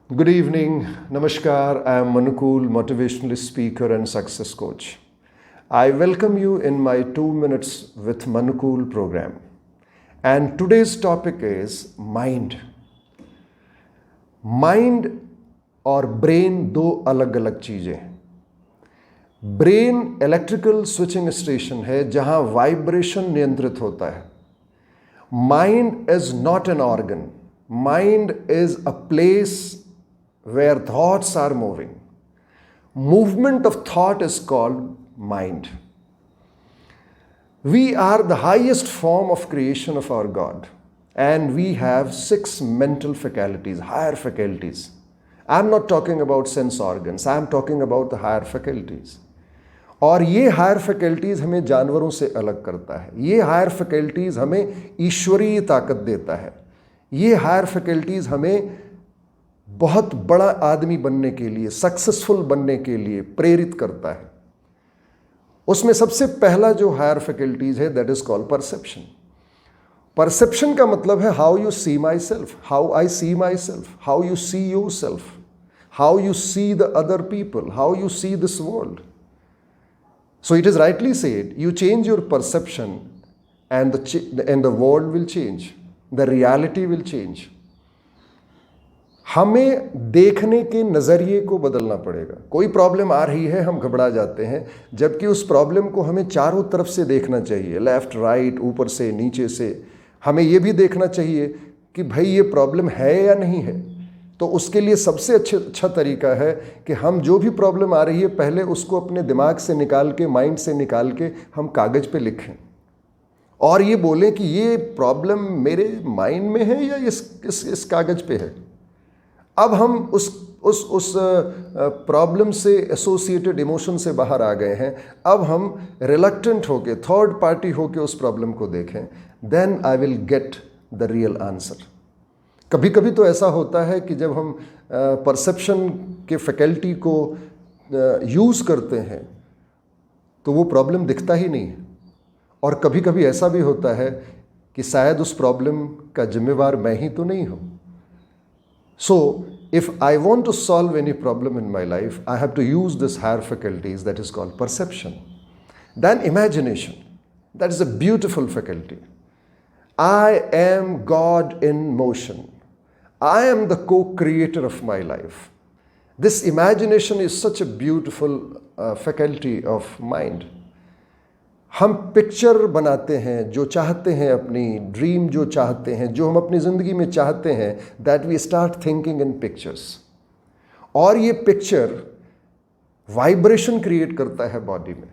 Good evening, Namaskar. I am Manukul, motivational speaker and success coach. I welcome you in my 2 minutes with Manukul program. And today's topic is mind. Mind और brain दो अलग अलग चीज़ें हैं। Brain electrical switching station है जहां vibration नियंत्रित होता है। Mind is not an organ, mind is a place where thoughts are moving. Movement of thought is called mind. We are the highest form of creation of our God, and we have 6 mental faculties, higher faculties. I'm not talking about sense organs, I'm talking about the higher faculties. और ये higher faculties हमें जानवरों से अलग करता है। ये higher faculties हमें ईश्वरीय ताकत देता है। ये हायर फैकल्टीज़ हमें बहुत बड़ा आदमी बनने के लिए, सक्सेसफुल बनने के लिए प्रेरित करता है। उसमें सबसे पहला जो हायर फैकल्टीज है that is called perception. Perception का मतलब है how you see myself, how I see myself, how you see yourself, how you see the other people, how you see this world. So it is rightly said, you change your perception and the world will change, the reality will change. हमें देखने के नज़रिए को बदलना पड़ेगा। कोई problem आ रही है, हम घबरा जाते हैं, जबकि उस प्रॉब्लम को हमें चारों तरफ से देखना चाहिए, लेफ़्ट राइट, ऊपर से नीचे से। हमें ये भी देखना चाहिए कि भाई ये प्रॉब्लम है या नहीं है। तो उसके लिए सबसे अच्छा तरीका है कि हम जो भी प्रॉब्लम आ रही है पहले उसको अपने दिमाग से निकाल के, माइंड से निकाल के हम कागज़ पे लिखें और ये बोलें कि ये प्रॉब्लम मेरे माइंड में है या इस कागज़ पे है। अब हम उस प्रॉब्लम से एसोसिएटेड इमोशन से बाहर आ गए हैं। अब हम रिलक्टेंट होके, थर्ड पार्टी होके उस प्रॉब्लम को देखें, then I will get the real answer. कभी कभी तो ऐसा होता है कि जब हम परसेप्शन के फैकल्टी को यूज़ करते हैं तो वो प्रॉब्लम दिखता ही नहीं है। और कभी कभी ऐसा भी होता है कि शायद उस प्रॉब्लम का जिम्मेवार मैं ही तो नहीं हूँ। So, if I want to solve any problem in my life, I have to use this higher faculties that is called perception. Then imagination, that is a beautiful faculty. I am God in motion. I am the co-creator of my life. This imagination is such a beautiful faculty of mind. हम picture बनाते हैं जो चाहते हैं, अपनी dream जो चाहते हैं, जो हम अपनी ज़िंदगी में चाहते हैं, that we start thinking in pictures. और ये पिक्चर वाइब्रेशन क्रिएट करता है बॉडी में,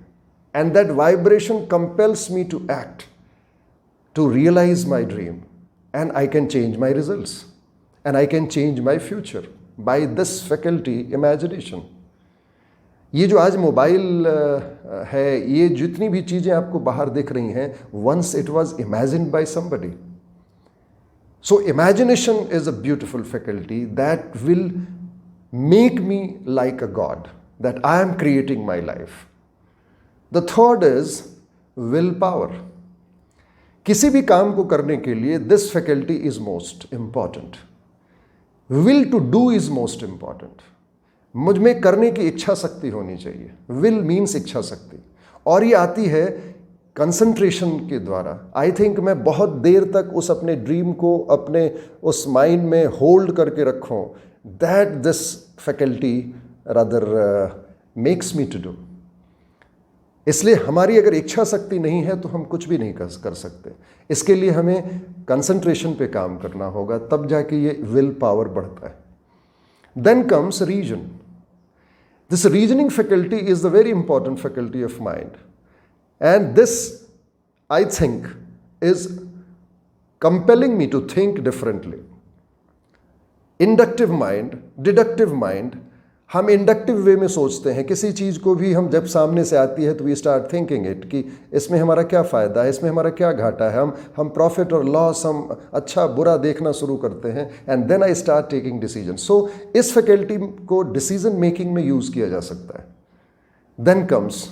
and that vibration compels me to act, to realise my dream, and I can change my results, and I can change my future by this faculty imagination. ये जो आज mobile है, ये जितनी भी चीज़ें आपको बाहर दिख रही हैं, once it was imagined by somebody. So imagination is a beautiful faculty that will make me like a god, that I am creating my life. The third is will power. किसी भी काम को करने के लिए this faculty is most important. Will to do is most important. मुझ में करने की इच्छा शक्ति होनी चाहिए। विल मीन्स इच्छा शक्ति, और ये आती है कंसंट्रेशन के द्वारा। आई थिंक मैं बहुत देर तक उस अपने ड्रीम को अपने उस माइंड में होल्ड करके रखूं, that this faculty rather makes me to do. इसलिए हमारी अगर इच्छा शक्ति नहीं है तो हम कुछ भी नहीं कर सकते। इसके लिए हमें कंसंट्रेशन पे काम करना होगा, तब जाके ये विल पावर बढ़ता है। Then comes reason. This reasoning faculty is the very important faculty of mind. And this, I think, is compelling me to think differently. Inductive mind, deductive mind, हम इंडक्टिव वे में सोचते हैं। किसी चीज़ को भी हम जब सामने से आती है तो वी स्टार्ट थिंकिंग इट कि इसमें हमारा क्या फ़ायदा है, इसमें हमारा क्या घाटा है। हम प्रॉफिट और लॉस, हम अच्छा बुरा देखना शुरू करते हैं, and then I start taking decision. So इस फैकल्टी को डिसीजन मेकिंग में यूज़ किया जा सकता है। Then comes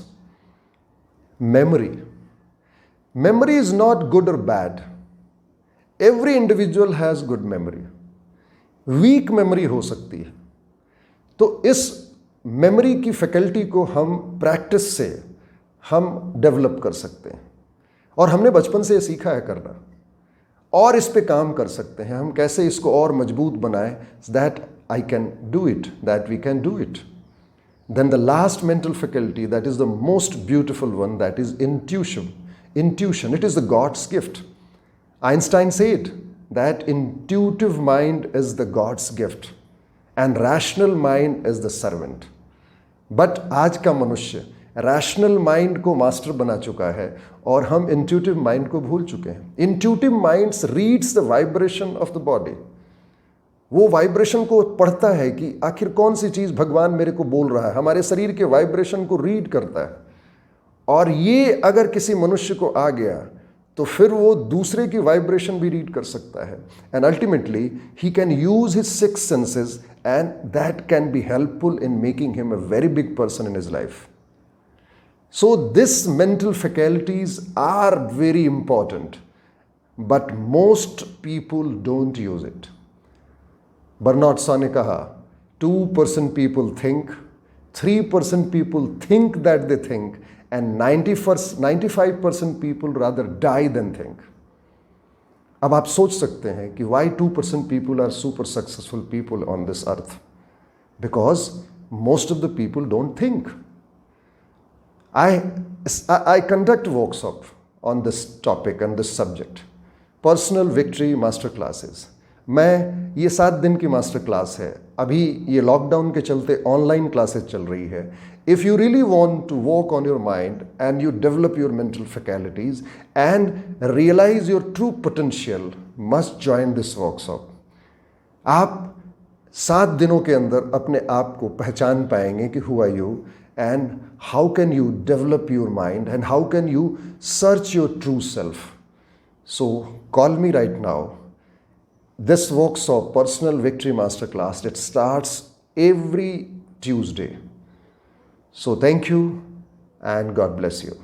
memory. Memory is not good और bad. Every individual has good memory. Weak memory हो सकती है। तो इस मेमोरी की फैकल्टी को हम प्रैक्टिस से हम डेवलप कर सकते हैं, और हमने बचपन से सीखा है करना, और इस पे काम कर सकते हैं हम कैसे इसको और मजबूत बनाएं, that I can do it, that we can do it. Then the last mental faculty, that is the most beautiful one, that is intuition. Intuition, it is the God's gift. Einstein said that intuitive mind is the God's gift and rational mind is the servant. But आज का मनुष्य rational mind को master बना चुका है और हम intuitive mind को भूल चुके हैं। Intuitive minds reads the vibration of the body. वो वाइब्रेशन को पढ़ता है कि आखिर कौन सी चीज़ भगवान मेरे को बोल रहा है, हमारे शरीर के वाइब्रेशन को रीड करता है। और ये अगर किसी मनुष्य को आ गया तो फिर वो दूसरे की वाइब्रेशन भी रीड कर सकता है, and ultimately he can use his six senses and that can be helpful in making him a very big person in his life. So this mental faculties are very important, but most people don't use it. Bernard Shaw ने कहा 2% people think, 3% people think that they think, and 95% people rather die than think. अब आप सोच सकते हैं कि why 2% people are super successful people on this earth? Because most of the people don't think. I conduct workshop on this topic and this subject, personal victory master classes. मैं ये 7 दिन की मास्टर क्लास है, अभी ये lockdown के चलते online classes चल रही है। If you really want to work on your mind and you develop your mental faculties and realise your true potential, must join this workshop. आप 7 दिनों के अंदर अपने आप को पहचान पाएंगे कि who are you and how can you develop your mind and how can you search your true self. So call me right now. This workshop, Personal Victory Masterclass, it starts every Tuesday. So thank you and God bless you.